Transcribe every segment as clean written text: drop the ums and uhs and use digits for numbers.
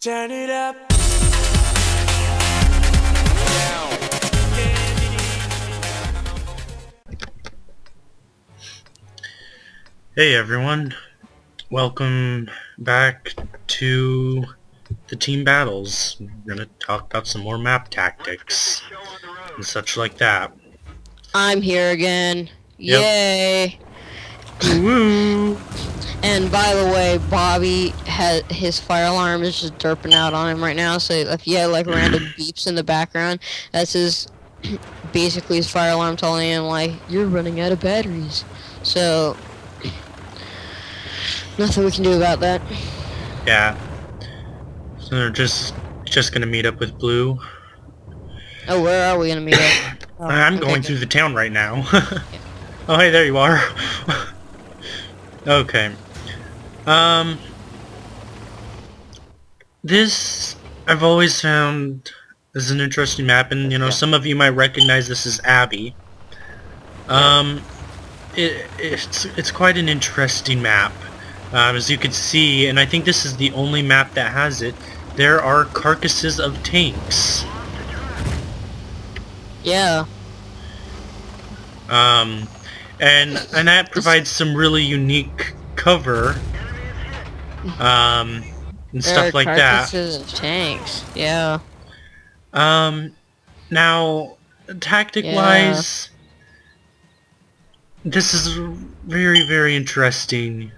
Turn it up. Hey everyone, welcome back to the team battles. We're gonna talk about some more map tactics and such like that. I'm here again. Yep. Yay! Woo! And by the way, Bobby has his fire alarm is just derping out on him right now. So if you have like random beeps in the background, that's his basically his fire alarm telling him like you're running out of batteries. So nothing we can do about that. Yeah. So they're just gonna meet up with Blue. Oh, where are we gonna meet up? Oh, I'm okay, going good. through the town right now. Oh hey, there you are. Okay. This I've always found is an interesting map, and some of you might recognize this as Abby. It's quite an interesting map, as you can see, and I think this is the only map that has it. There are carcasses of tanks. Yeah. And that provides some really unique cover, and stuff like that. Carcasses of tanks. Yeah. Now, tactic-wise, this is a very, very interesting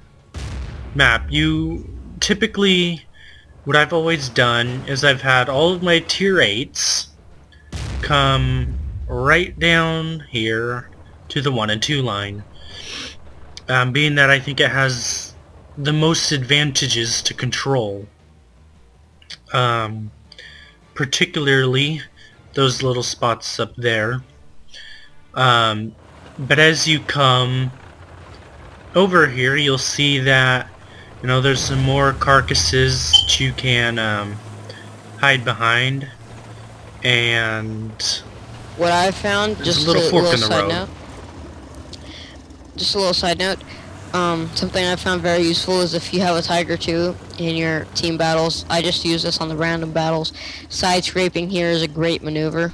map. You typically, what I've always done is I've had all of my tier 8s come right down here to the 1 and 2 line. Being that I think it has the most advantages to control. Particularly those little spots up there. But as you come over here, you'll see that there's some more carcasses that you can hide behind, and What I found, just a little fork in the side road. note. Just a little side note. Something I found very useful is if you have a Tiger 2 in your team battles. I just use this on the random battles. Side scraping here is a great maneuver.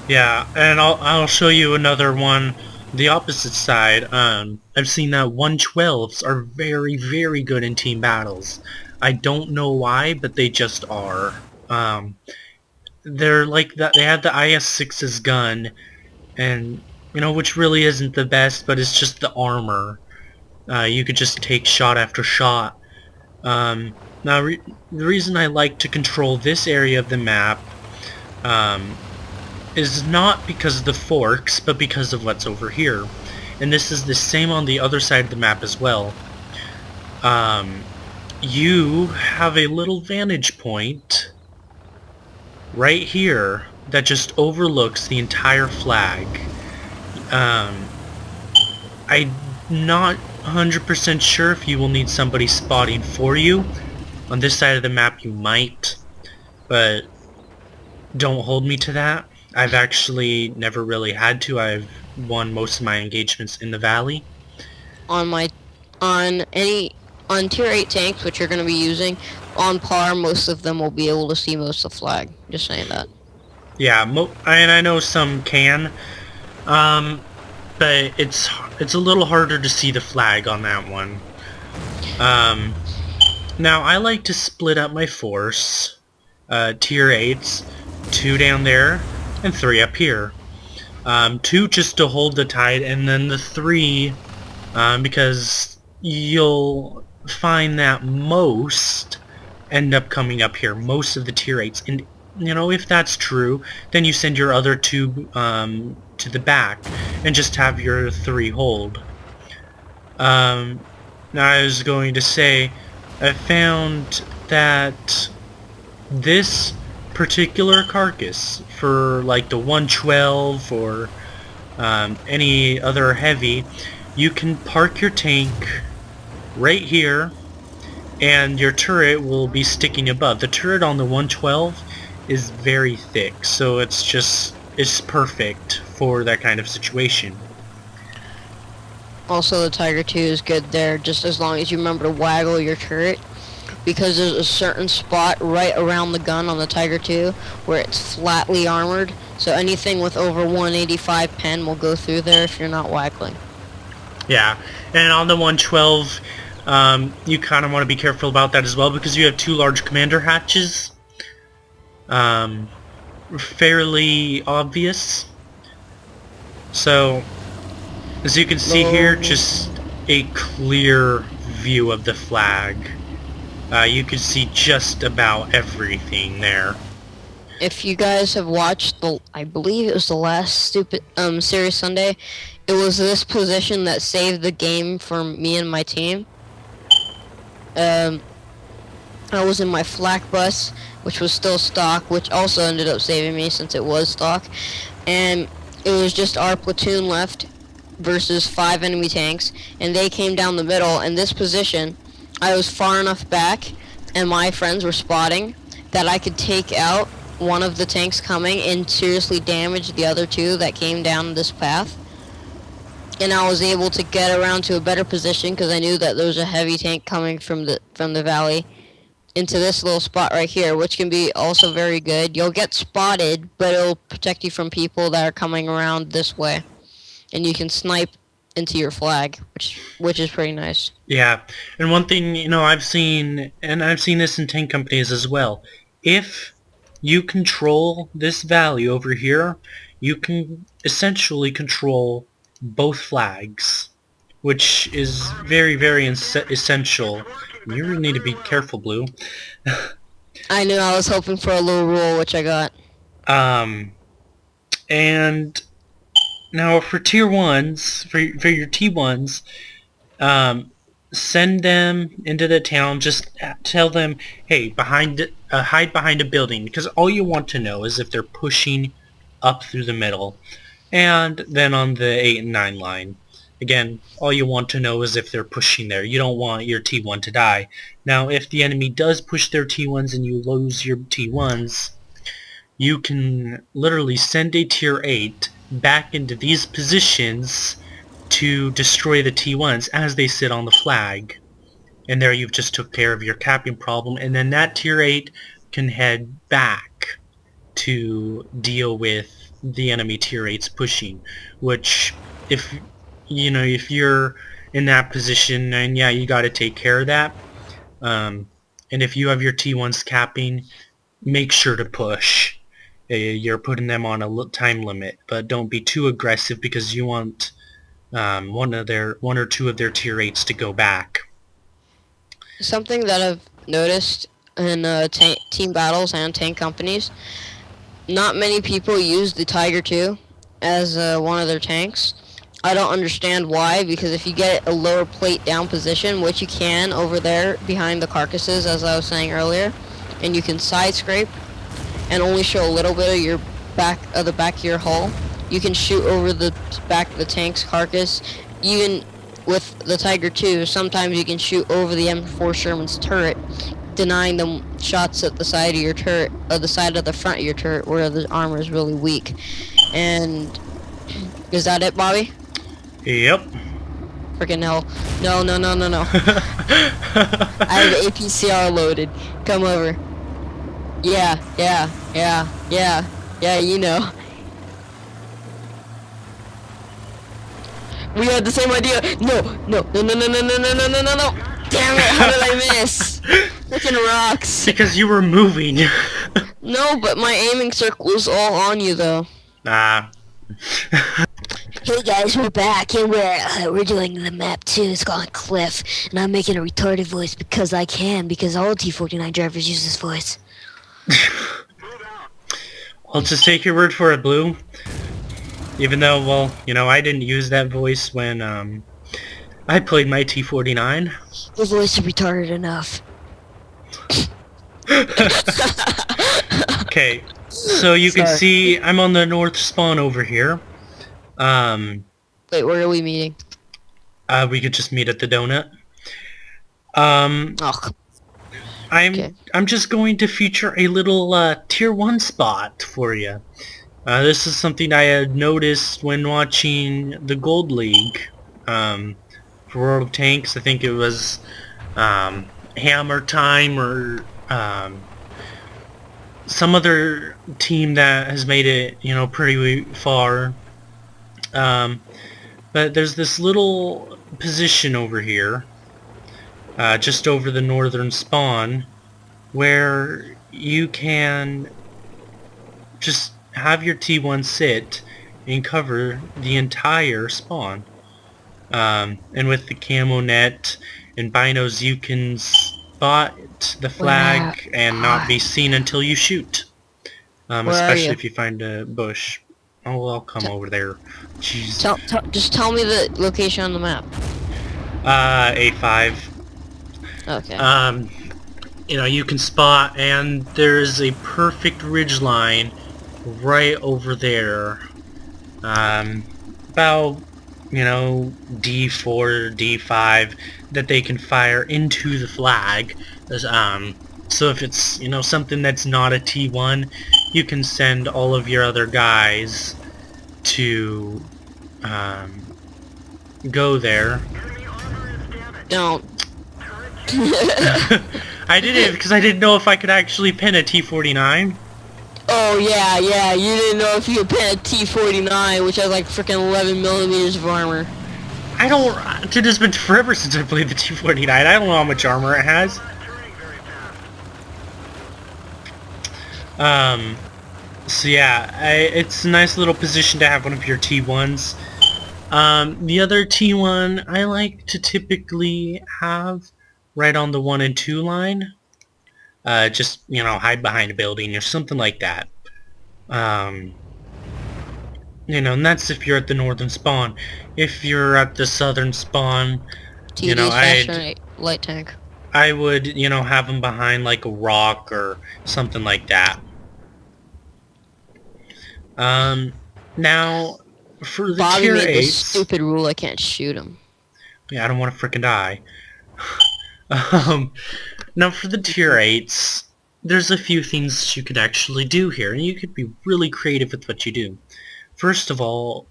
Yeah, and I'll show you another one, the opposite side. I've seen that 112s are very, very good in team battles. I don't know why, but they just are. They're like that. They have the IS-6's gun, and which really isn't the best, but it's just the armor. You could just take shot after shot. Now, the reason I like to control this area of the map is not because of the forks, but because of what's over here. And this is the same on the other side of the map as well. You have a little vantage point right here that just overlooks the entire flag. I'm not 100% sure if you will need somebody spotting for you. On this side of the map you might, but don't hold me to that. I've actually never really had to. I've won most of my engagements in the valley. On tier 8 tanks, which you're going to be using, on par, most of them will be able to see most of the flag. Just saying that. Yeah, and I know some can, but it's a little harder to see the flag on that one. Now I like to split up my force, tier 8s, 2 down there, and 3 up here. 2 just to hold the tide, and then the 3, because you'll find that most end up coming up here, most of the tier 8s, and if that's true, then you send your other 2 to the back, and just have your 3 hold. Now I was going to say, I found that this particular carcass for like the 112 or any other heavy, you can park your tank right here and your turret will be sticking above. The turret on the 112 is very thick, so it's perfect for that kind of situation. Also, the Tiger 2 is good there, just as long as you remember to waggle your turret. because there's a certain spot right around the gun on the Tiger II where it's flatly armored, so anything with over 185 pen will go through there if you're not wackling. Yeah, and on the 112, you kind of want to be careful about that as well because you have two large commander hatches. Fairly obvious. So, as you can see here, just a clear view of the flag. You can see just about everything there. If you guys have watched I believe it was the last Series Sunday, it was this position that saved the game for me and my team. I was in my flak bus, which was still stock, which also ended up saving me since it was stock, and it was just our platoon left versus 5 enemy tanks, and they came down the middle. In this position, I was far enough back, and my friends were spotting that I could take out one of the tanks coming and seriously damage the other two that came down this path. And I was able to get around to a better position because I knew that there was a heavy tank coming from the valley into this little spot right here, which can be also very good. You'll get spotted, but it'll protect you from people that are coming around this way, and you can snipe into your flag, which is pretty nice. Yeah, and one thing I've seen, and I've seen this in tank companies as well. If you control this valley over here, you can essentially control both flags, which is very, very essential. You really need to be careful, Blue. I knew. I was hoping for a little roll, which I got. And now for tier 1s, for your T1s, send them into the town. Just tell them, hey, hide behind a building, because all you want to know is if they're pushing up through the middle. And then on the 8 and 9 line, again, all you want to know is if they're pushing there. You don't want your T1 to die. Now, if the enemy does push their T1s and you lose your T1s, you can literally send a tier 8 back into these positions to destroy the T1s as they sit on the flag. And there you've just took care of your capping problem, and then that tier 8 can head back to deal with the enemy tier 8s pushing, which if you're in that position, then yeah, you got to take care of that. And if you have your T1s capping, make sure to push. You're putting them on a time limit, but don't be too aggressive because you want one or two of their tier 8s to go back. Something that I've noticed in team battles and tank companies, not many people use the Tiger II as one of their tanks. I don't understand why, because if you get a lower plate down position, which you can over there behind the carcasses, as I was saying earlier, and you can side scrape and only show a little bit of your back of your hull, you can shoot over the back of the tank's carcass. Even with the Tiger II, sometimes you can shoot over the M4 Sherman's turret, denying them shots at the side of your turret, or the side of the front of your turret where the armor is really weak. And is that it, Bobby? Yep. Freaking hell. No. I have APCR loaded. Come over. Yeah, you know. We had the same idea. No. Damn it, how did I miss? Freaking rocks. Because you were moving. No, but my aiming circle was all on you, though. Ah. Hey guys, we're back and we're doing the map 2. It's called Cliff, and I'm making a retarded voice because I can, because all T49 drivers use this voice. I'll just take your word for it, Blue. Even though, well, I didn't use that voice when I played my T49. Your voice is retarded enough. Okay, so you can see I'm on the north spawn over here. Wait, where are we meeting? We could just meet at the donut. Oh. I'm just going to feature a little tier 1 spot for you. This is something I had noticed when watching the Gold League for World of Tanks. I think it was Hammer Time or some other team that has made it, you know, pretty far. But there's this little position over here, just over the northern spawn, where you can just have your T1 sit and cover the entire spawn. And with the camo net and binos, you can spot the flag and not be seen until you shoot. Especially if you find a bush. Oh, well, I'll come over there. Jeez. Just tell me the location on the map. A5. Okay. You know, you can spot, and there's a perfect ridge line right over there. About, you know, D4, D5 that they can fire into the flag. So if it's, you know, something that's not a T1, you can send all of your other guys to go there. Don't. I did it because I didn't know if I could actually pin a T49. Oh yeah, you didn't know if you could pin a T49, which has like freaking 11 millimeters of armor. I don't... Dude, it's been forever since I played the T49. I don't know how much armor it has. So yeah, it's a nice little position to have one of your T1s. The other T1 I like to typically have right on the 1 and 2 line. Just, you know, hide behind a building or something like that. You know, and that's if you're at the northern spawn. If you're at the southern spawn, you know, light tank. I would, you know, have them behind like a rock or something like that. Now, for the Bobby tier made 8s... this stupid rule I can't shoot him. Yeah, I don't want to frickin' die. Now for the tier 8s, there's a few things you could actually do here, and you could be really creative with what you do. First of all,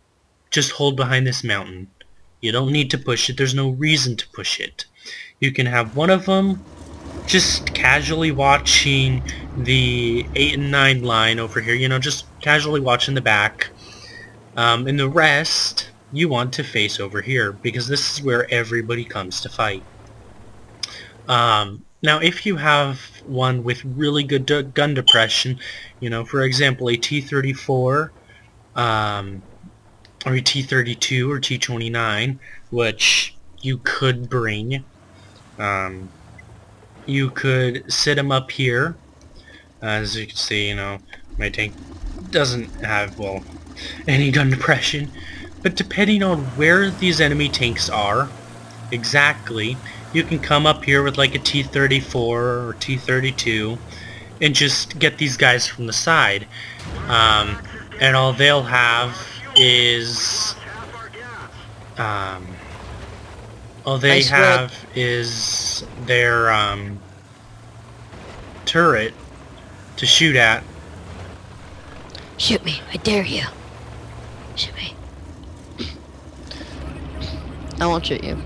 just hold behind this mountain. You don't need to push it, there's no reason to push it. You can have one of them just casually watching the 8 and 9 line over here, you know, just casually watching the back. And the rest, you want to face over here, because this is where everybody comes to fight. Now, if you have one with really good gun depression, you know, for example, a T-34, or a T-32 or T-29, which you could bring, you could sit them up here. As you can see, you know, my tank doesn't have, well, any gun depression, but depending on where these enemy tanks are, exactly, you can come up here with like a T-34 or T-32 and just get these guys from the side. And all they'll have is... all they have is their turret to shoot at. Shoot me, I dare you. Shoot me. I won't shoot you.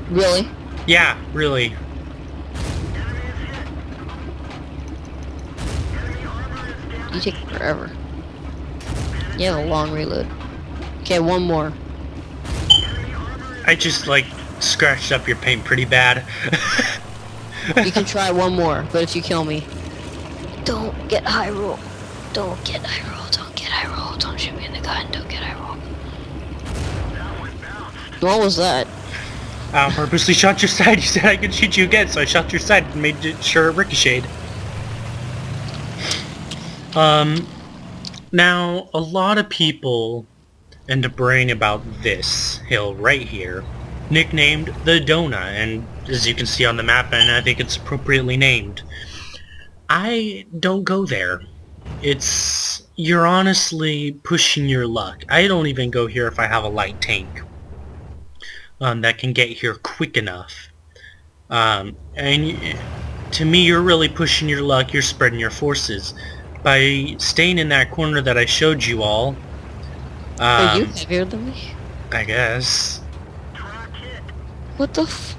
Really? Yeah, really. You take forever. You have a long reload. Okay, one more. I just, like, scratched up your paint pretty bad. You can try one more, but if you kill me... Don't get high roll. Don't get high roll. Don't get high roll. Don't shoot me in the gun. Don't get high roll. What was that? I purposely shot your side. You said I could shoot you again, so I shot your side and made sure it ricocheted. Now, a lot of people end up bragging about this hill right here, nicknamed the Donut, and as you can see on the map, and I think it's appropriately named. I don't go there. You're honestly pushing your luck. I don't even go here if I have a light tank that can get here quick enough. And to me, you're really pushing your luck. You're spreading your forces by staying in that corner that I showed you all. Are you heavier than me? I guess. What the f-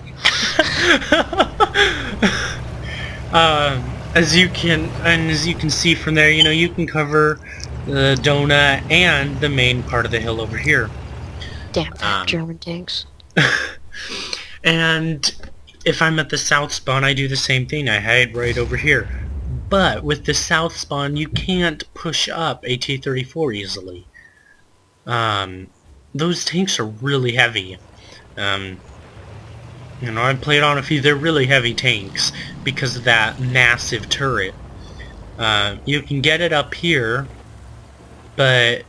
as you can see from there, you know, you can cover the donut and the main part of the hill over here. Damn that Um, German tanks. And if I'm at the south spawn, I do the same thing. I hide right over here. But with the south spawn, you can't push up a T-34 easily. Those tanks are really heavy. You know, I've played on a few. They're really heavy tanks because of that massive turret. You can get it up here, but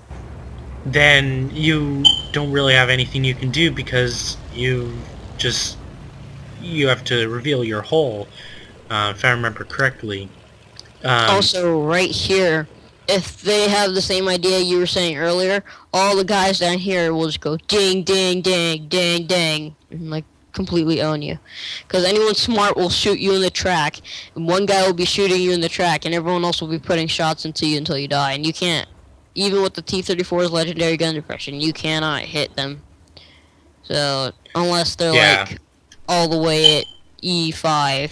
then you don't really have anything you can do because you have to reveal your hull, if I remember correctly. Also, right here, if they have the same idea you were saying earlier, all the guys down here will just go ding, ding, ding, ding, ding, and like completely own you. Because anyone smart will shoot you in the track, and one guy will be shooting you in the track, and everyone else will be putting shots into you until you die. And you can't, even with the T-34's legendary gun depression, you cannot hit them. So, unless they're like all the way at E5,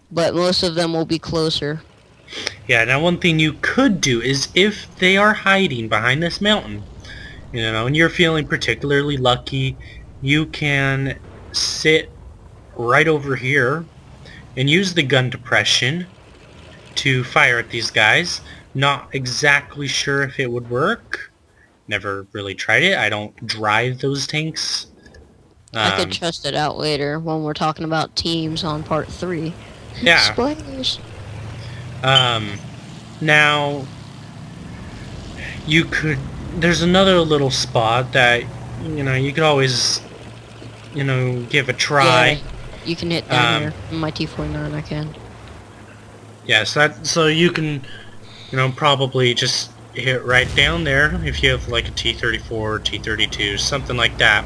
but most of them will be closer. Yeah, now one thing you could do is if they are hiding behind this mountain, you know, and you're feeling particularly lucky, you can sit right over here and use the gun depression to fire at these guys. Not exactly sure if it would work. Never really tried it. I don't drive those tanks. I could test it out later when we're talking about teams on part 3. Yeah. Spoilers. Now, you could... There's another little spot that, you know, you could always, you know, give a try. Yeah, you can hit down here. In my T-49 I can. Yeah, so you can, you know, probably just hit right down there if you have like a T-34 or T-32, something like that.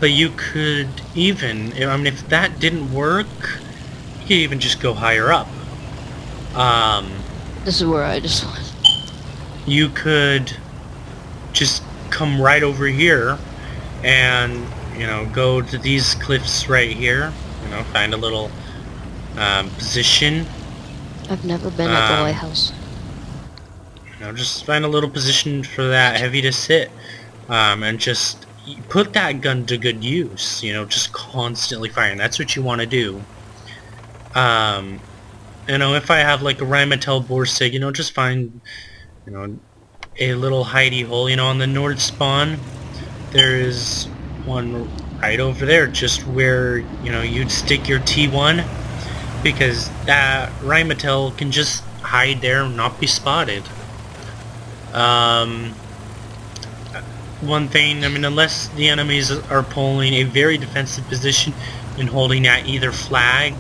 But you could even, I mean, if that didn't work, you could even just go higher up. This is where I just went. You could just come right over here and, you know, go to these cliffs right here, you know, find a little position. I've never been at the lighthouse. You know, just find a little position for that heavy to sit, and just put that gun to good use, you know, just constantly firing. That's what you want to do. You know, if I have like a Rheinmetall Borsig, you know, just find, you know, a little hidey hole, you know, on the north spawn. There is one right over there, just where, you know, you'd stick your T1, because that Rheinmetall can just hide there and not be spotted. One thing, I mean, unless the enemies are pulling a very defensive position and holding at either flag,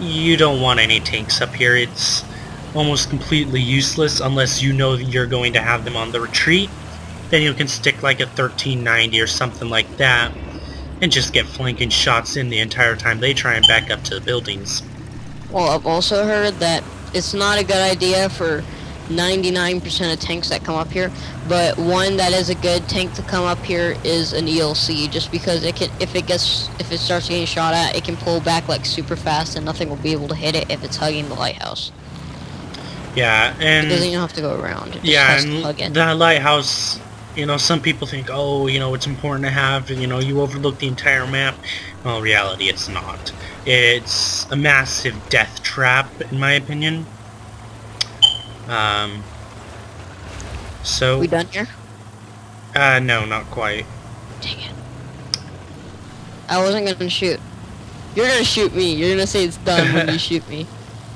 you don't want any tanks up here. It's almost completely useless unless you know that you're going to have them on the retreat. Then you can stick like a 1390 or something like that and just get flanking shots in the entire time they try and back up to the buildings. Well, I've also heard that it's not a good idea for 99% of tanks that come up here, but one that is a good tank to come up here is an ELC, just because it can, if it starts getting shot at, it can pull back like super fast and nothing will be able to hit it if it's hugging the lighthouse. Yeah, and It doesn't even have to go around. It just yeah, has to hug it. and the lighthouse, you know, some people think, oh, you know, it's important to have, you know, you overlook the entire map. Well, in reality, it's not. It's a massive death trap, in my opinion. So... We done here? No, not quite. Dang it. I wasn't gonna shoot. You're gonna shoot me. You're gonna say it's done when you shoot me.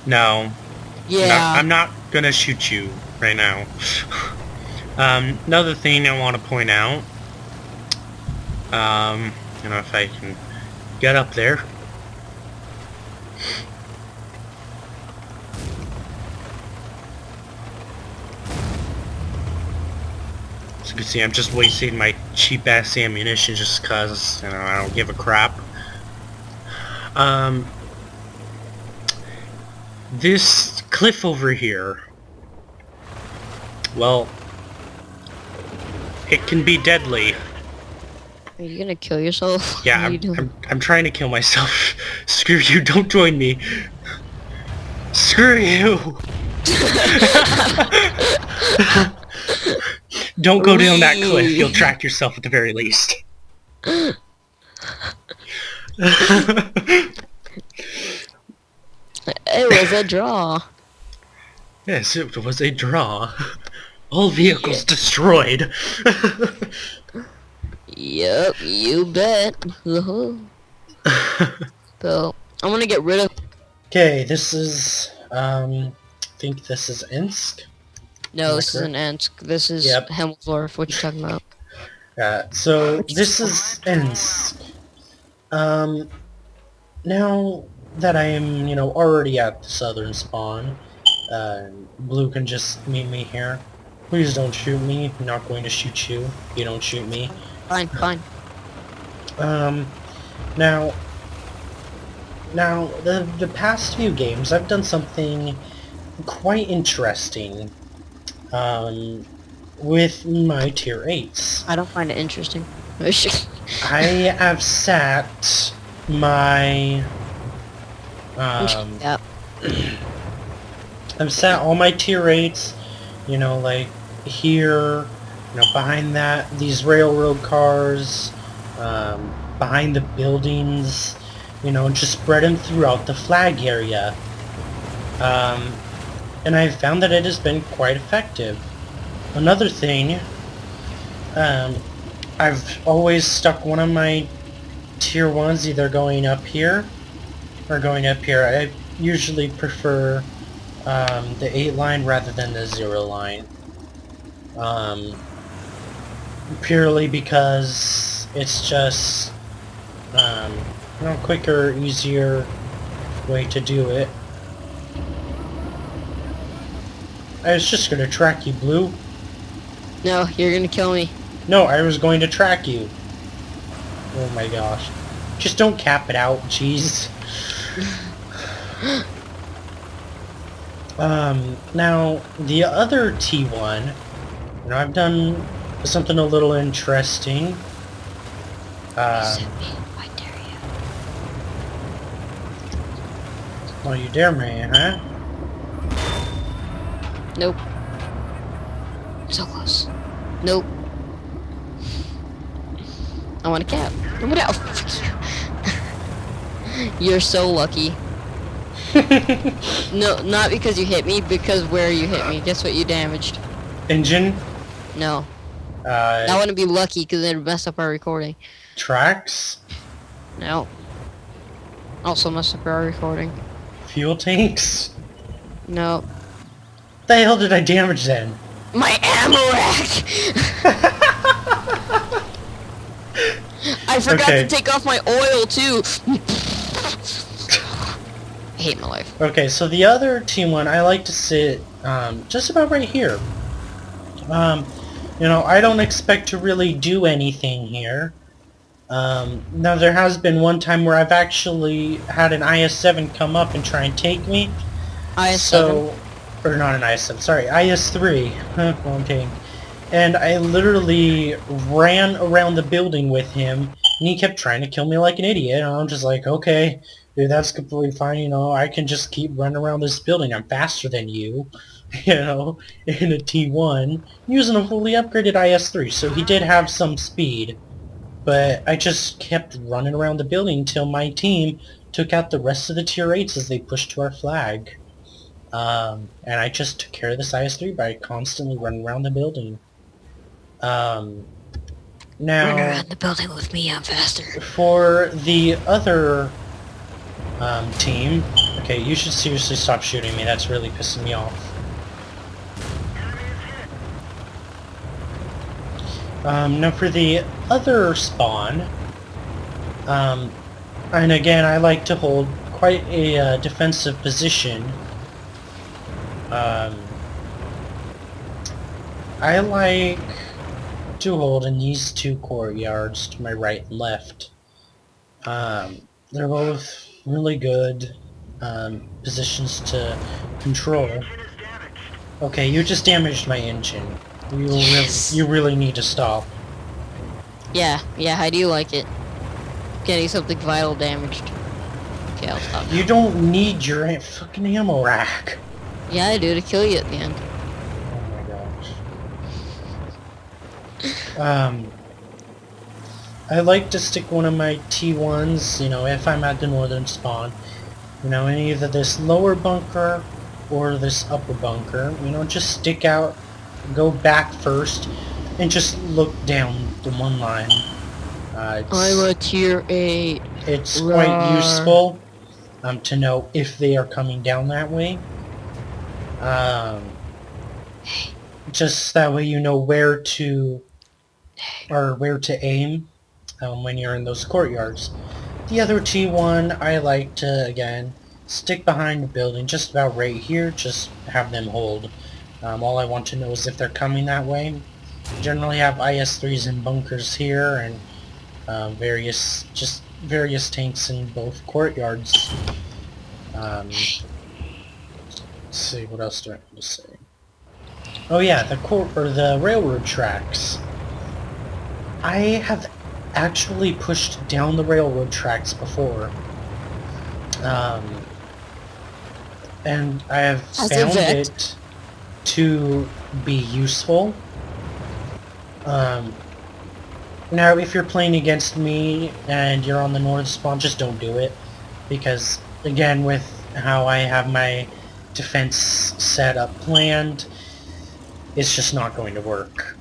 No. Yeah. I'm not gonna shoot you right now. Another thing I want to point out, you know, if I can get up there. As you can see, I'm just wasting my cheap-ass ammunition just cause, you know, I don't give a crap. This cliff over here, well, it can be deadly. Are you gonna kill yourself? Yeah, What are you doing? I'm trying to kill myself. Screw you, don't join me. Screw you! Don't go down that cliff, you'll track yourself at the very least. It was a draw. Yes, it was a draw. All vehicles destroyed. Yep, you bet. So, I'm gonna get rid of... Okay, this is, I think this is Ensk. No, this isn't Ensk. This is Yep. Hemsworth. What you talking about? So this is Ensk. Now that I am, already at the southern spawn, Blue can just meet me here. Please don't shoot me. I'm not going to shoot you. You don't shoot me. Fine, fine. Now, the past few games, I've done something quite interesting, with my tier 8s. I don't find it interesting. I have sat my, Yep. I've sat all my tier 8s, like here, behind these railroad cars, behind the buildings, just spread them throughout the flag area. And I've found that it has been quite effective. Another thing, I've always stuck one of my tier 1s either going up here or going up here. I usually prefer the 8 line rather than the 0 line. Purely because it's just quicker, easier way to do it. I was just gonna track you, Blue. No, you're gonna kill me. No, I was going to track you. Oh my gosh. Just don't cap it out, jeez. Now, the other T1, I've done something a little interesting. I dare you. Well, you dare me, huh? Nope. So close. Nope. I want a cap. What else? You're so lucky. No, not because you hit me, because where you hit me. Guess what you damaged? Engine, No. I wouldn't be lucky because it'd mess up our recording. tracks, No. Also mess up our recording. fuel tanks. No. The hell did I damage then? My ammo rack! I forgot Okay. to take off my oil too. I hate my life. Okay, so the other T1, I like to sit just about right here. I don't expect to really do anything here. Now there has been one time where I've actually had an IS-7 come up and try and take me. IS-7? Or not an IS-7, sorry, IS-3. Wrong thing. And I literally ran around the building with him, and he kept trying to kill me like an idiot, and I'm just like, okay, dude, that's completely fine, I can just keep running around this building. I'm faster than you, in a T1, using a fully upgraded IS-3, so he did have some speed. But I just kept running around the building until my team took out the rest of the tier 8s as they pushed to our flag. And I just took care of this IS-3 by constantly running around the building. Run Now, around the building with me, I'm faster. for the other team, okay, you should seriously stop shooting me. That's really pissing me off. Now for the other spawn, and again, I like to hold quite a defensive position. I like to hold in these two courtyards to my right and left. They're both really good positions to control. Okay, you just damaged my engine. You really need to stop. Yeah, how do you like it? Getting something vital damaged. Okay, I'll stop. You don't need your fucking ammo rack. Yeah, I do, to kill you at the end. Oh my gosh. I like to stick one of my T1s, you know, if I'm at the northern spawn, you know, in either this lower bunker or this upper bunker, you know, just stick out, go back first, and just look down the one line. I'm a tier 8. It's Rawr. quite useful to know if they are coming down that way. Just that way you know where to aim when you're in those courtyards. The other T1, I like to, again, stick behind the building, just about right here, just have them hold. All I want to know is if they're coming that way. Generally have IS-3s in bunkers here, and various tanks in both courtyards. Let's see, what else do I have to say? Oh yeah, the railroad tracks. I have actually pushed down the railroad tracks before. And I have found it to be useful. Now, if you're playing against me and you're on the north spawn, just don't do it. Because, again, with how I have my defense set up planned, it's just not going to work.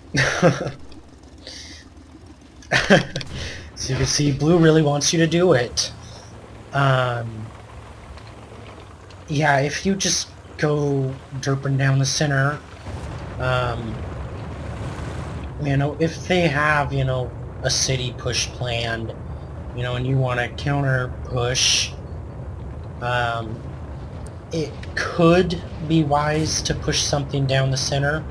So you can see, Blue really wants you to do it. Yeah, if you just go derping down the center, you know, if they have, you know, a city push planned, you know, and you want to counter push, it could be wise to push something down the center,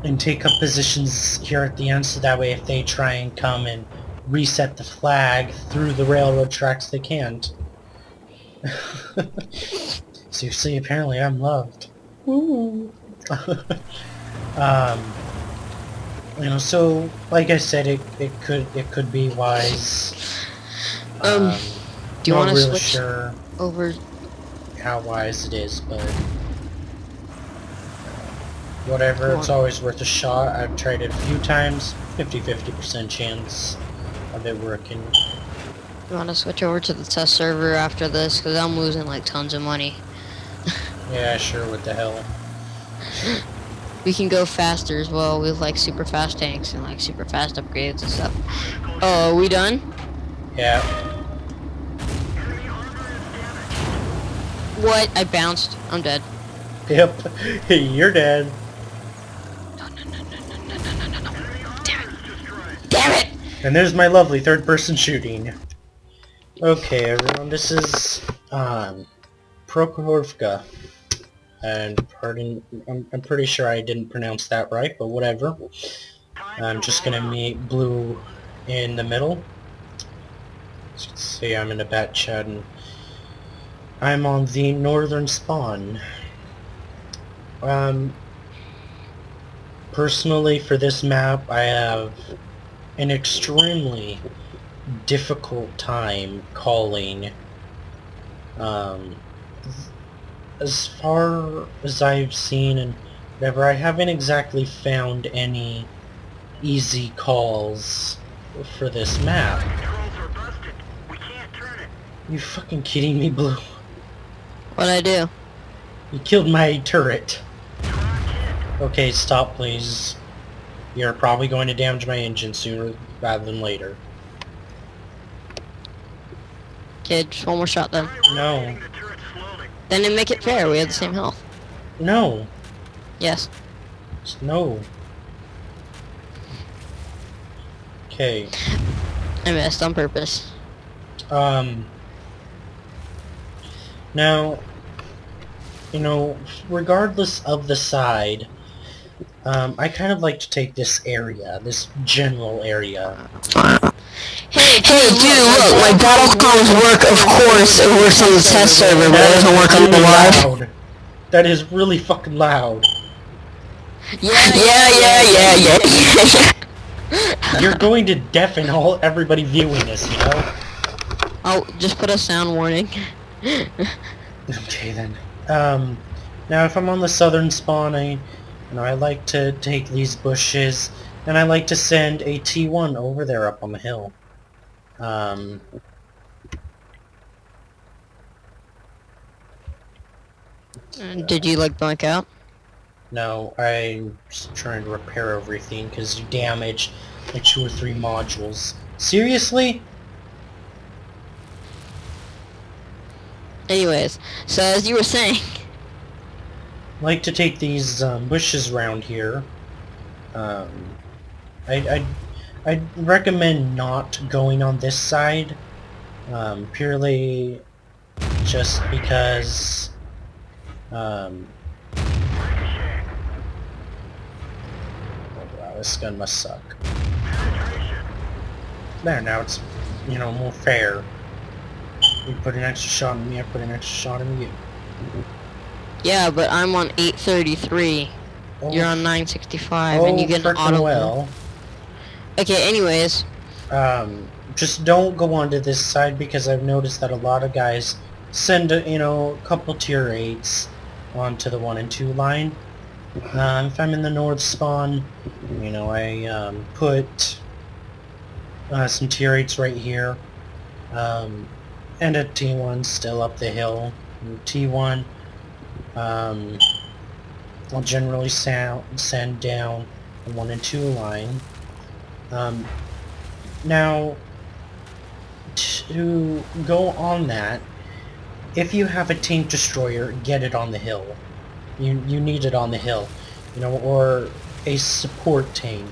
and take up positions here at the end, so that way if they try and come and reset the flag through the railroad tracks, they can't. So you see, apparently I'm loved. Ooh. You know, so like I said, it could be wise. Do you want to really switch sure over? how wise it is, but whatever, it's always worth a shot. I've tried it a few times, 50% chance of it working. You want to switch over to the test server after this? Because I'm losing like tons of money. Yeah, sure, what the hell. We can go faster as well with like super fast tanks and like super fast upgrades and stuff. Oh, are we done? Yeah. What? I bounced. I'm dead. Yep. You're dead. Damn it! And there's my lovely third-person shooting. Okay, everyone, this is Prokhorovka, and pardon, I'm pretty sure I didn't pronounce that right, but whatever. I'm just gonna meet Blue in the middle. As you can see, I'm in a bat chat, and I'm on the northern spawn. Personally, for this map, I have an extremely difficult time calling. As far as I've seen and whatever, I haven't exactly found any easy calls for this map. You fucking kidding me, Blue? What'd I do? You killed my turret. Okay, stop please. You're probably going to damage my engine sooner rather than later. Okay, just one more shot then. No. Then it make it fair. We have the same health. No. Yes. No. Okay. I missed on purpose. Now, you know, regardless of the side, I kind of like to take this area, this general area. Hey dude, look, my battle comms work, of course, it works on the test server, but it doesn't work on the wide. That is really fucking loud. Yeah. You're going to deafen everybody viewing this, you know? I'll just put a sound warning. Okay then. Now if I'm on the southern spawn, I like to take these bushes, and I like to send a T1 over there up on the hill. Did you like blank out? No, I'm just trying to repair everything because you damaged like 2 or 3 modules. Seriously? Anyways, so as you were saying, Like to take these bushes around here. I'd recommend not going on this side, purely just because oh wow, this gun must suck. There, now it's, more fair. You put an extra shot on me, I put an extra shot on you. yeah, but I'm on 833. Oh, You're on 965, and you get an frickin' auto. well. Okay, anyways, Just don't go onto this side because I've noticed that a lot of guys send, a couple tier 8s onto the 1 and 2 line. If I'm in the north spawn, I put some tier 8s right here, and a T1 still up the hill. And T1, I'll generally send down the 1 and 2 line. Now, to go on that, if you have a tank destroyer, get it on the hill. You need it on the hill, or a support tank,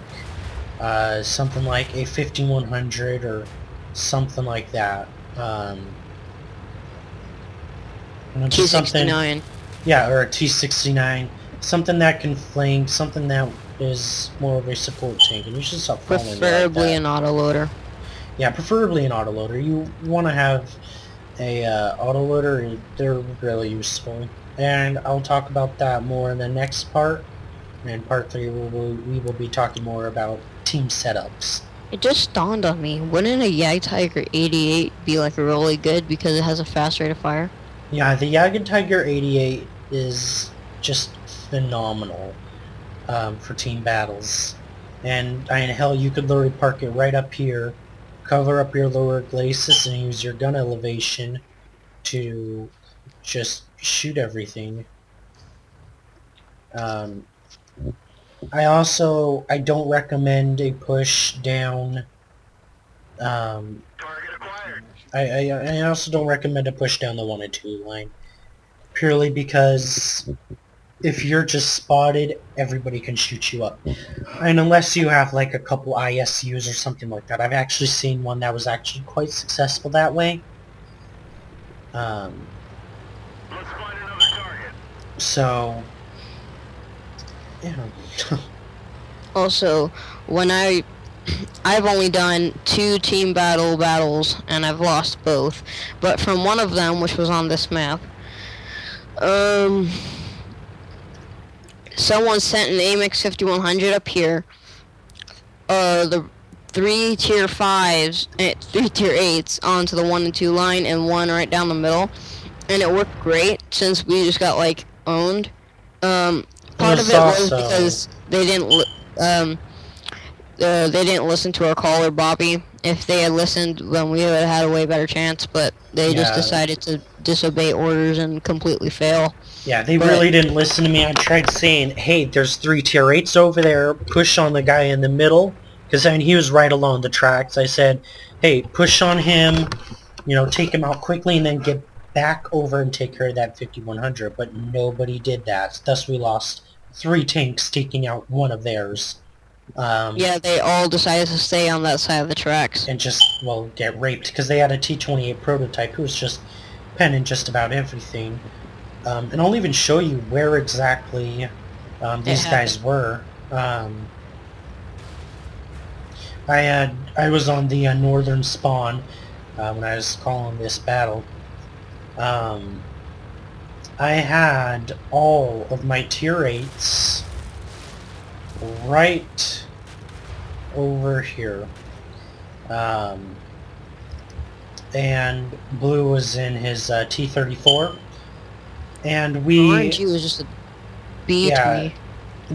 something like a 5100 or something like that. Just something, T69. yeah, or a T69, something that can flank, something that is more of a support tank, and you should stop falling into Preferably like that. an autoloader. Yeah, preferably an autoloader. You want to have a autoloader. They're really useful, and I'll talk about that more in the next part. In part 3, we will be talking more about team setups. It just dawned on me, wouldn't a Jagdtiger 88 be like really good because it has a fast rate of fire? Yeah, the Jagdtiger 88 is just phenomenal for team battles, and hell, you could literally park it right up here, cover up your lower glacis, and use your gun elevation to just shoot everything. I don't recommend a push down. Target acquired. I also don't recommend a push down the 1 and 2 line, purely because if you're just spotted, everybody can shoot you up. And unless you have like a couple ISUs or something like that. I've actually seen one that was actually quite successful that way. Let's find another target. So, yeah. Also, when I've only done 2 team battles, and I've lost both. But from one of them, which was on this map, someone sent an AMX 5100 up here. The 3 tier 5s, 3 tier 8s onto the 1 and 2 line, and 1 right down the middle, and it worked great since we just got like owned. Part of it was because they didn't listen to our caller Bobby. If they had listened, then we would have had a way better chance. But they just decided to disobey orders and completely fail. Yeah, they really didn't listen to me. I tried saying, hey, there's 3 tier 8s over there, push on the guy in the middle, because he was right along the tracks. I said, hey, push on him, take him out quickly, and then get back over and take care of that 5100, but nobody did that. Thus we lost 3 tanks taking out 1 of theirs. Yeah, they all decided to stay on that side of the tracks. And just, get raped, because they had a T-28 prototype who was just penning just about everything. And I'll even show you where exactly these guys were. I was on the northern spawn when I was calling this battle. I had all of my tier 8s right over here. And blue was in his T-34. And we... RNG was just a B to Yeah. me.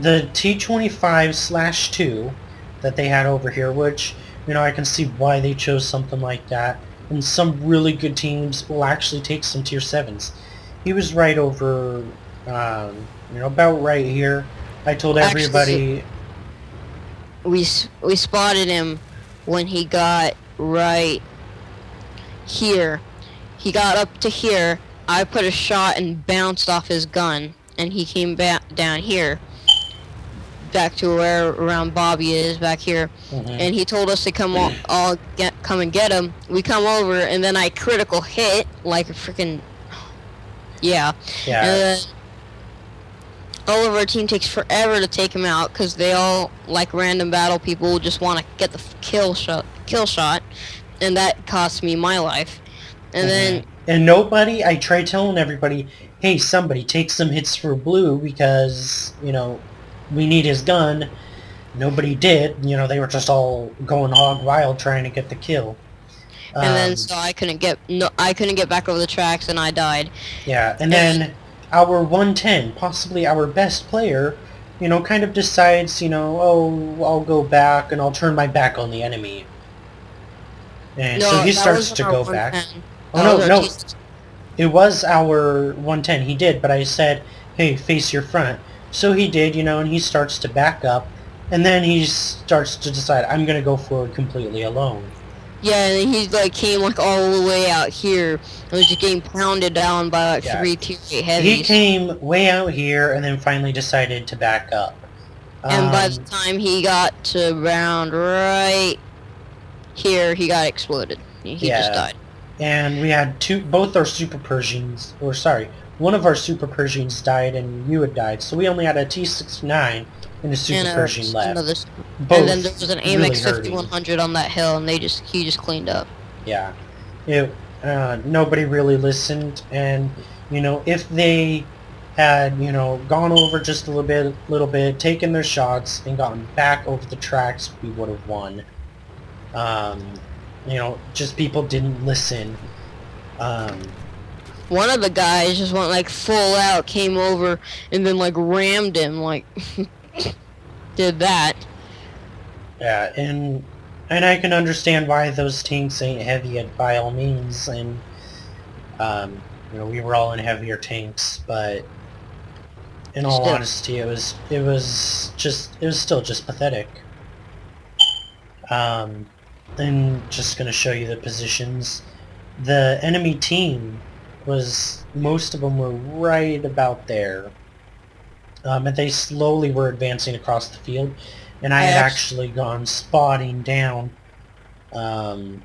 The T-25/2 that they had over here, which, you know, I can see why they chose something like that. And some really good teams will actually take some Tier 7s. He was right over, you know, about right here. I told everybody... We spotted him when he got right here. He got up to here. I put a shot and bounced off his gun, and he came back down here, back to where around Bobby is back here. And he told us to come come and get him. We come over, and then I critical hit like a freaking yeah. Yeah. And then all of our team takes forever to take him out because they all, like random battle people, just want to get the kill shot, and that cost me my life. And then And nobody, I tried telling everybody, hey, somebody take some hits for blue because, you know, we need his gun. Nobody did. You know, they were just all going hog wild trying to get the kill. and then so I couldn't get back over the tracks, and I died. Yeah, and then our 110, possibly our best player, you know, kind of decides, you know, oh, I'll go back and I'll turn my back on the enemy. And so he that starts wasn't to our go 110. back. That Oh, was no, our no. T- It was our 110, he did, but I said, hey, face your front. So he did, you know, and he starts to back up, and then he starts to decide, I'm going to go forward completely alone. Yeah, and he like came like all the way out here. It was just getting pounded down by like Yeah. 3 Tier 8 He heavies. came way out here, and then finally decided to back up. And by the time he got to around right here, he got exploded. He Yeah. just died. And we had both our Super Persians, or sorry, one of our Super Persians died and you had died, so we only had a T-69 and a Super And, Persian left. another- Both and then there was an really AMX hurting. 5100 on that hill, and he just cleaned up. Yeah. Nobody really listened, and, you know, if they had, you know, gone over just a little bit, taken their shots, and gotten back over the tracks, we would have won. You know, just people didn't listen. One of the guys just went like full out, came over, and then like rammed him, like did that. Yeah, and I can understand why those tanks ain't heavy by all means, and you know, we were all in heavier tanks, but in all Still. honesty, it was still just pathetic. And just gonna show you the positions. The enemy team most of them were right about there. And they slowly were advancing across the field, and I had actually gone spotting down, and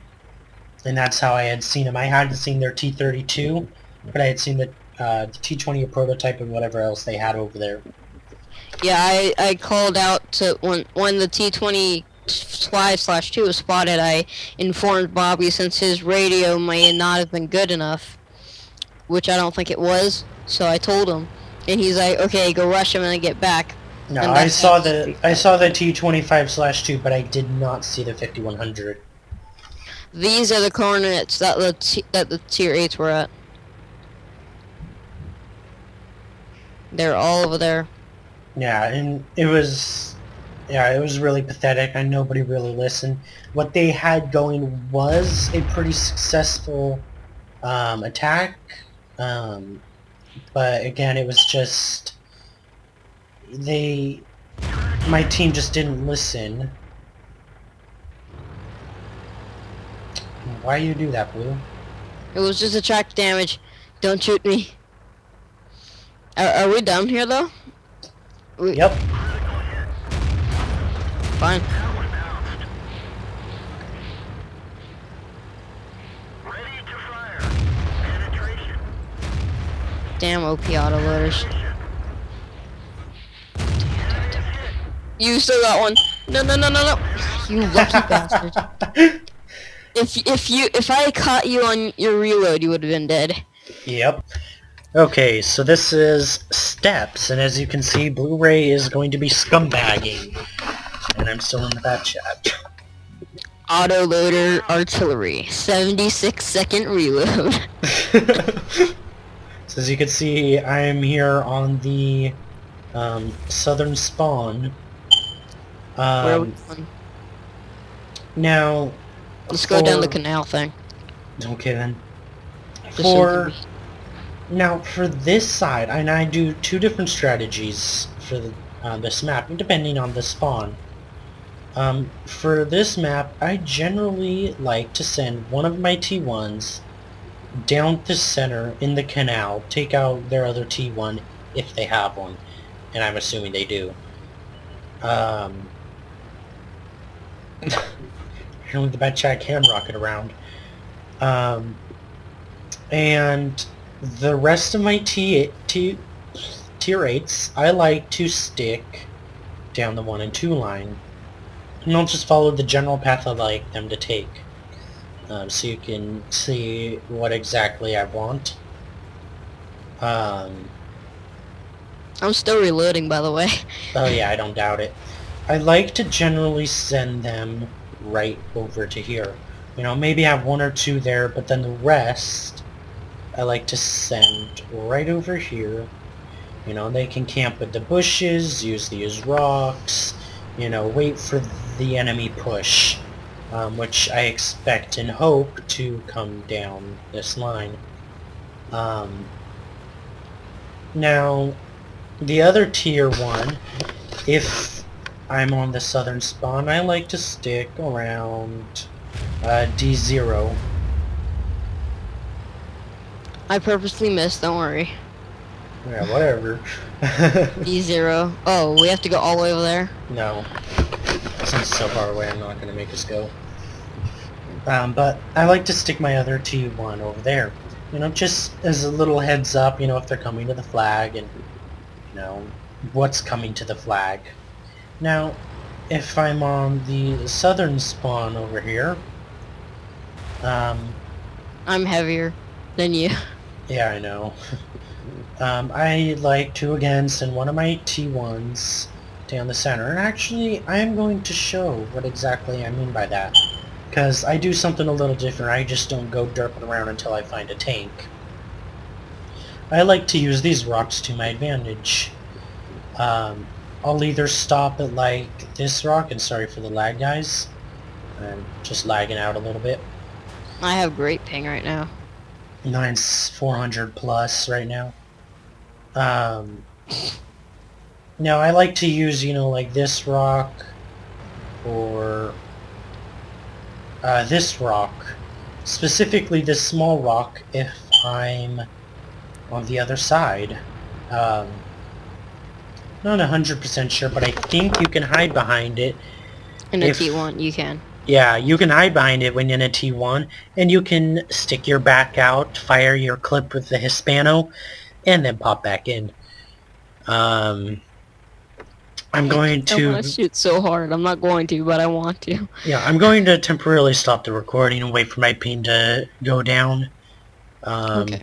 that's how I had seen them. I hadn't seen their T-32, but I had seen the T-20 prototype and whatever else they had over there. Yeah, I called out to when the T-25/2 was spotted. I informed Bobby since his radio may not have been good enough, which I don't think it was. So I told him, and he's like, "Okay, go rush him and then get back." No, And I that's saw how- the T-25/2, but I did not see the 5100. These are the coordinates that the Tier 8s were at. They're all over there. Yeah, and it was really pathetic, and nobody really listened. What they had going was a pretty successful attack, but again, it was just my team just didn't listen. Why you do that, Blue? It was just attract damage. Don't shoot me. Are we down here though? Yep. Fine. Ready to fire. Penetration. Damn OP autoloaders. You still got one. No. You lucky bastard. If I caught you on your reload, you would have been dead. Yep. Okay, so this is Steps, and as you can see, Blu-ray is going to be scumbagging. And I'm still in the bad chat. Autoloader artillery. 76-second reload. So as you can see, I am here on the southern spawn. Where are we going? Now, Let's go down the for- canal thing. Okay then. Just so we Now, for this side, and I do two different strategies for this map, depending on the spawn. For this map, I generally like to send one of my T1s down the center in the canal, take out their other T1 if they have one, and I'm assuming they do. Apparently the bad chat can rocket around. And the rest of my tier 8s, I like to stick down the 1 and 2 line. And I'll just follow the general path I like them to take. So you can see what exactly I want. I'm still reloading, by the way. Oh yeah, I don't doubt it. I like to generally send them right over to here. You know, maybe have 1 or 2 there, but then the rest I like to send right over here. You know, they can camp with the bushes, use these rocks, you know, wait for the enemy push, which I expect and hope to come down this line. Now, the other tier 1, if I'm on the southern spawn, I like to stick around D0. I purposely missed, don't worry. Yeah, whatever. D0. Oh, we have to go all the way over there? No. Since it's so far away, I'm not going to make us go. But I like to stick my other T1 over there. You know, just as a little heads up, you know, if they're coming to the flag and, you know, what's coming to the flag. Now, if I'm on the southern spawn over here, I'm heavier than you. yeah, I know. I like to again send one of my T1s down the center, and actually I'm going to show what exactly I mean by that, because I do something a little different. I just don't go derping around until I find a tank. I like to use these rocks to my advantage. I'll either stop at like this rock, and sorry for the lag guys, I'm just lagging out a little bit. I have great ping right now. Mine's 400 plus right now. Now I like to use, you know, like this rock or this rock, specifically this small rock if I'm on the other side. Not 100% sure, but I think you can hide behind it. In a If- T1, you can. Yeah, you can hide behind it when you're in a T1, and you can stick your back out, fire your clip with the Hispano, and then pop back in. I'm going I want to... to shoot so hard. I'm not going to, but I want to. Yeah, I'm going to temporarily stop the recording and wait for my ping to go down. Okay.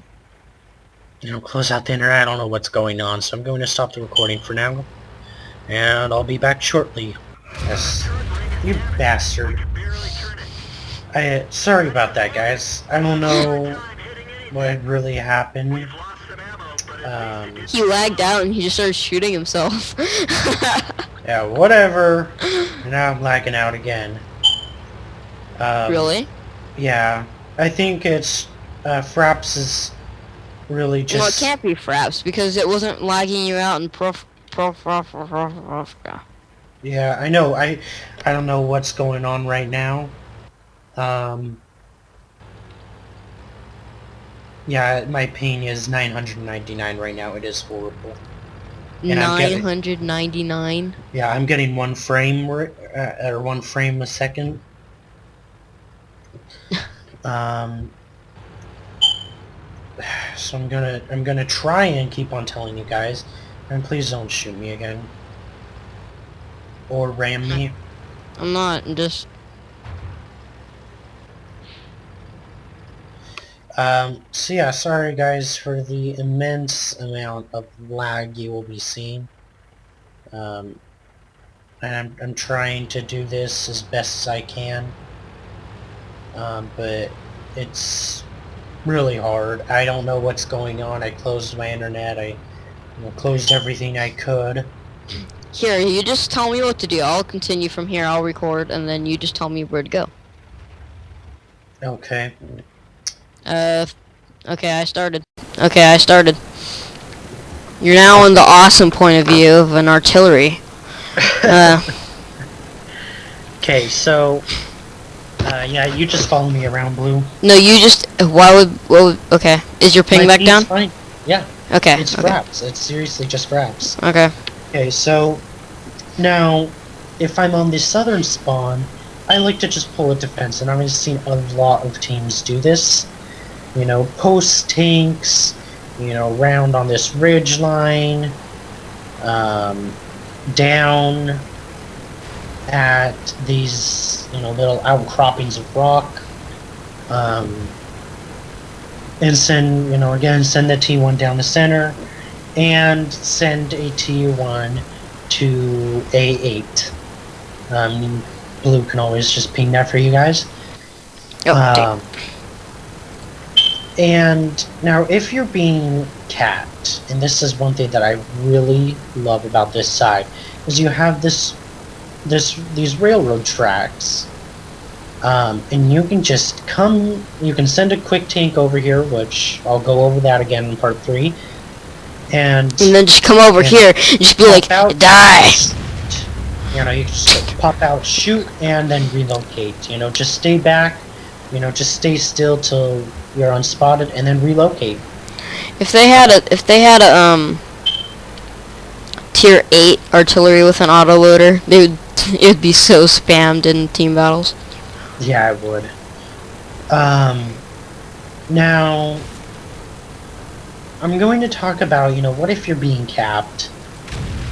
You know, close out the internet. I don't know what's going on, so I'm going to stop the recording for now. And I'll be back shortly. Yes. You bastard. Sorry about that, guys. I don't know what really happened. He lagged out and he just started shooting himself. Yeah, whatever. Now I'm lagging out again. Really? Yeah. I think it's, Fraps is really just... Well, it can't be Fraps because it wasn't lagging you out in Yeah, I know. I don't know what's going on right now. Yeah, my ping is 999 right now. It is horrible. And I'm getting- 999. Yeah, I'm getting 1 frame or 1 frame a second. So I'm gonna try and keep on telling you guys, and please don't shoot me again or ram me. I'm not. I'm just. So yeah, sorry guys for the immense amount of lag you will be seeing. And I'm trying to do this as best as I can. But it's really hard. I don't know what's going on. I closed my internet. I closed everything I could. Here, you just tell me what to do. I'll continue from here. I'll record, and then you just tell me where to go. Okay. Okay, I started. You're now in the awesome point of view of an artillery. Okay, so... yeah, you just follow me around, Blue. No, you just. Okay. Is your ping My back ping's down? fine. Yeah, Okay. it's Okay. fraps. It's seriously just fraps. Okay. Okay, so... Now, if I'm on the southern spawn, I like to just pull a defense, and I've seen a lot of teams do this. You know, post tanks, you know, round on this ridge line, down at these, you know, little outcroppings of rock, and send, you know, again, send the T1 down the center, and send a T1 to A8. Blue can always just ping that for you guys. Oh, And now, if you're being capped, and this is one thing that I really love about this side, is you have these railroad tracks, and you can just come. You can send a quick tank over here, which I'll go over that again in part 3, and then just come over here. And just be like, pop out, die. You know, you just pop out, shoot, and then relocate. You know, just stay back. You know, just stay still till you're unspotted, and then relocate. If they had a tier 8 artillery with an autoloader, it'd be so spammed in team battles. Yeah, I would. Now, I'm going to talk about, you know, what if you're being capped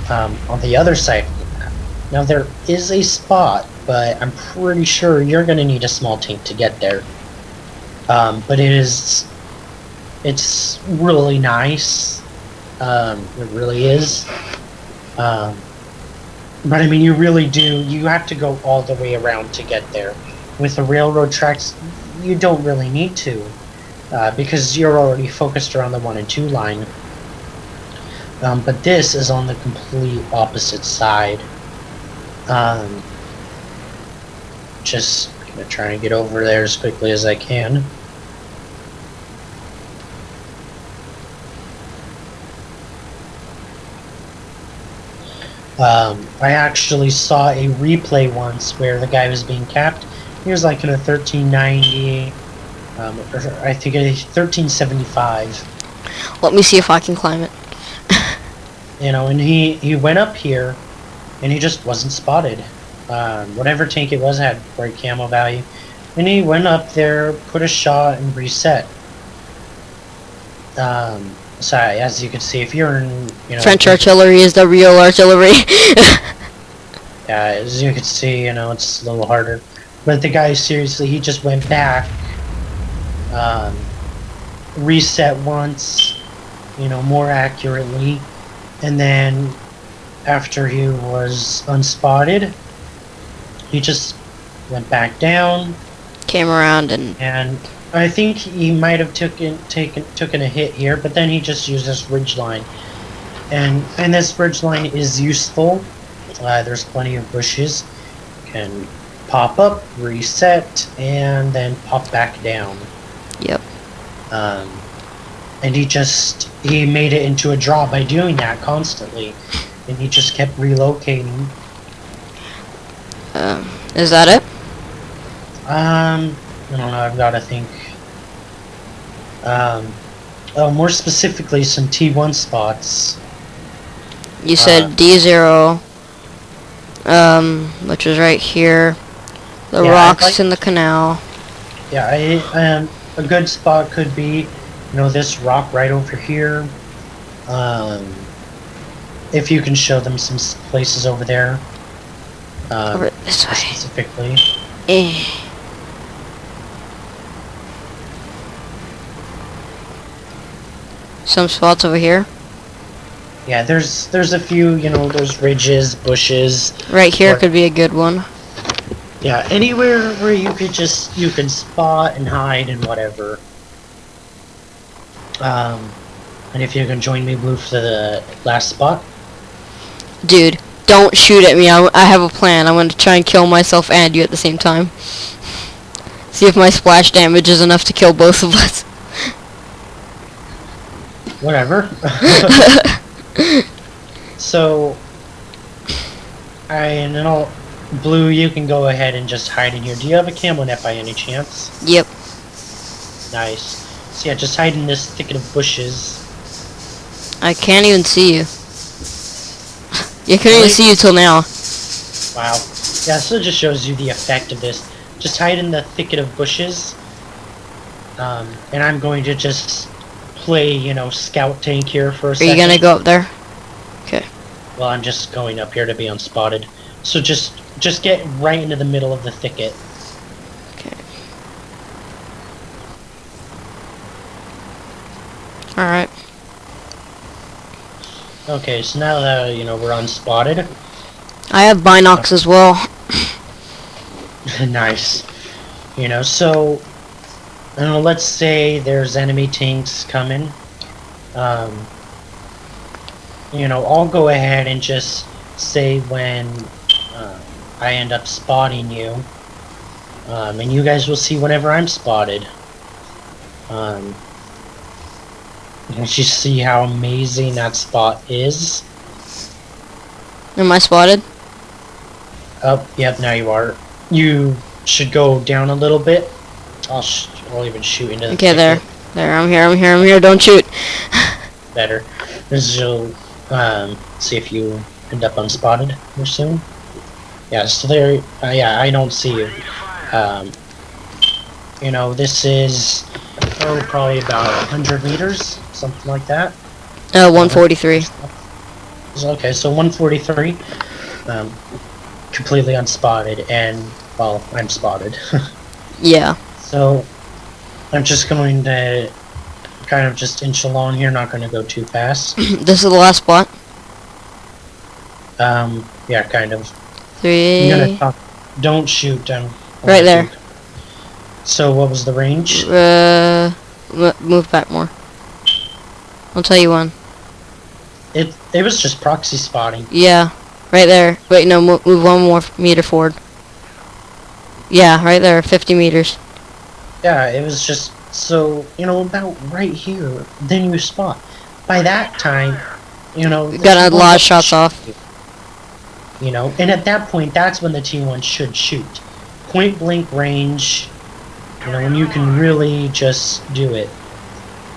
on the other side of the map. Now, there is a spot, but I'm pretty sure you're going to need a small tank to get there. But it's really nice. It really is. But I mean, you really do. You have to go all the way around to get there. With the railroad tracks, you don't really need to, because you're already focused around the 1 and 2 line. But this is on the complete opposite side. Just gonna try and get over there as quickly as I can. I actually saw a replay once where the guy was being capped. He was like in a 1390, or I think a 1375. Let me see if I can climb it. You know, and he went up here, and he just wasn't spotted. Whatever tank it was had great camo value, and he went up there, put a shot, and reset. So as you can see, if you're in, you know, French artillery is the real artillery. yeah, as you can see, you know, it's a little harder. But the guy, seriously, he just went back, reset once, you know, more accurately, and then after he was unspotted, he just went back down. Came around and I think he might have taken a hit here, but then he just used this ridge line, and this ridge line is useful. There's plenty of bushes. You can pop up, reset, and then pop back down. Yep. And he made it into a draw by doing that constantly, and he just kept relocating. Is that it? I don't know, I've got to think. Oh, more specifically, some T1 spots. You said D0, which is right here. The Yeah, rocks in the canal. Yeah, a good spot could be, you know, this rock right over here. If you can show them some places over there. Over this way. Specifically. Eh. Some spots over here. Yeah, there's a few, you know, there's ridges, bushes. Right here Where- could be a good one. Yeah, anywhere where you can spot and hide and whatever. And if you can join me, Blue, for the last spot. Dude, don't shoot at me. I have a plan. I'm going to try and kill myself and you at the same time. See if my splash damage is enough to kill both of us. Whatever. So, Blue, you can go ahead and just hide in here. Do you have a camo net by any chance? Yep. Nice. So yeah, just hide in this thicket of bushes. I can't even see you. I couldn't even see you till now. Wow. Yeah, so it just shows you the effect of this. Just hide in the thicket of bushes. And I'm going to just play, you know, scout tank here for a Are second. you gonna go up there? Okay. Well, I'm just going up here to be unspotted. So just get right into the middle of the thicket. Okay. Alright. Okay, so now that, you know, we're unspotted. I have binocs as well. Nice. You know, so let's say there's enemy tanks coming. You know, I'll go ahead and just say when I end up spotting you, and you guys will see whenever I'm spotted. You just see how amazing that spot is. Am I spotted? Oh, yep, now you are. You should go down a little bit. I'll even shoot into the Okay, there. thicket. There, I'm here, don't shoot. Better. This will see if you end up unspotted here soon. Yeah, so there. Yeah, I don't see you. You know, this is probably about 100 meters, something like that. 143. Okay, so 143. Completely unspotted, and well, I'm spotted. Yeah. So I'm just going to kind of just inch along here, not going to go too fast. This is the last spot. Yeah, kind of. 3. I'm gonna talk. Don't shoot. Right there. Shoot. So what was the range? Move back more. I'll tell you when. It was just proxy spotting. Yeah, right there. Wait, no, move 1 more meter forward. Yeah, right there, 50 meters. Yeah, it was just so, you know, about right here. Then you spot. By that time, you know, We got a lot of shots off. You know, and at that point, that's when the T1 should shoot. Point blank range. You know, when you can really just do it.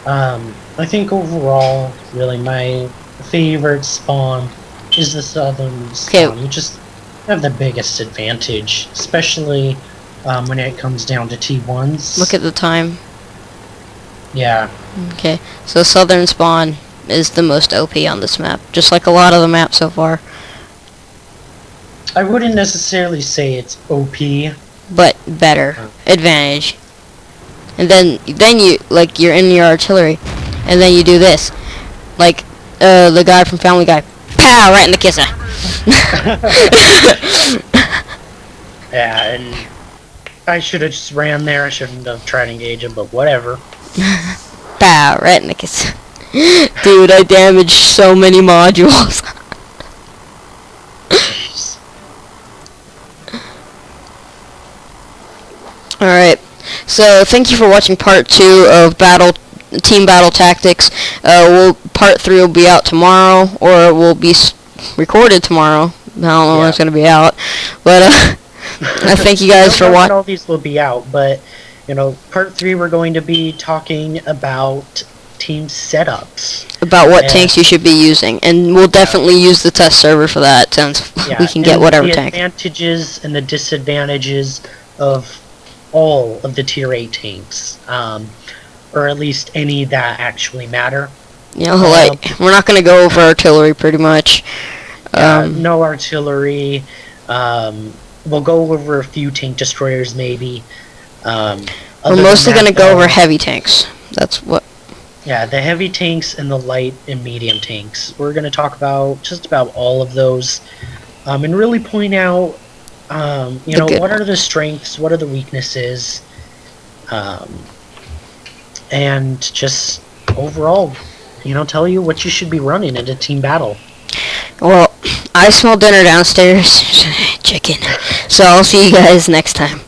I think overall, really, my favorite spawn is the southern spawn. Okay. You just have the biggest advantage, especially when it comes down to T1s. Look at the time. Yeah. Okay, so southern spawn is the most OP on this map, just like a lot of the maps so far. I wouldn't necessarily say it's OP. But better. Advantage. And then you, like, you're in your artillery, and then you do this. Like, the guy from Family Guy. Pow! Right in the kisser. Yeah, and I should have just ran there. I shouldn't have tried to engage him, but whatever. Pow! Right in the kisser. Dude, I damaged so many modules. Alright, so thank you for watching part 2 of Team Battle Tactics. Part 3 will be out tomorrow, or it will be recorded tomorrow. I don't know when it's going to be out, but I thank you guys for watching. All these will be out, but you know, part 3 we're going to be talking about team setups. About what Yeah. tanks you should be using, and we'll definitely use the test server for that, since Yeah, we can get and whatever the tank. advantages and the disadvantages of all of the tier 8 tanks, or at least any that actually matter. You know, like, we're not going to go over artillery pretty much. No artillery. We'll go over a few tank destroyers maybe. We're mostly going to go over heavy tanks. That's what. Yeah, the heavy tanks and the light and medium tanks. We're going to talk about just about all of those, and really point out, what are the strengths, what are the weaknesses, and just overall, tell you what you should be running into team battle. Well, I smell dinner downstairs. Chicken. So I'll see you guys next time.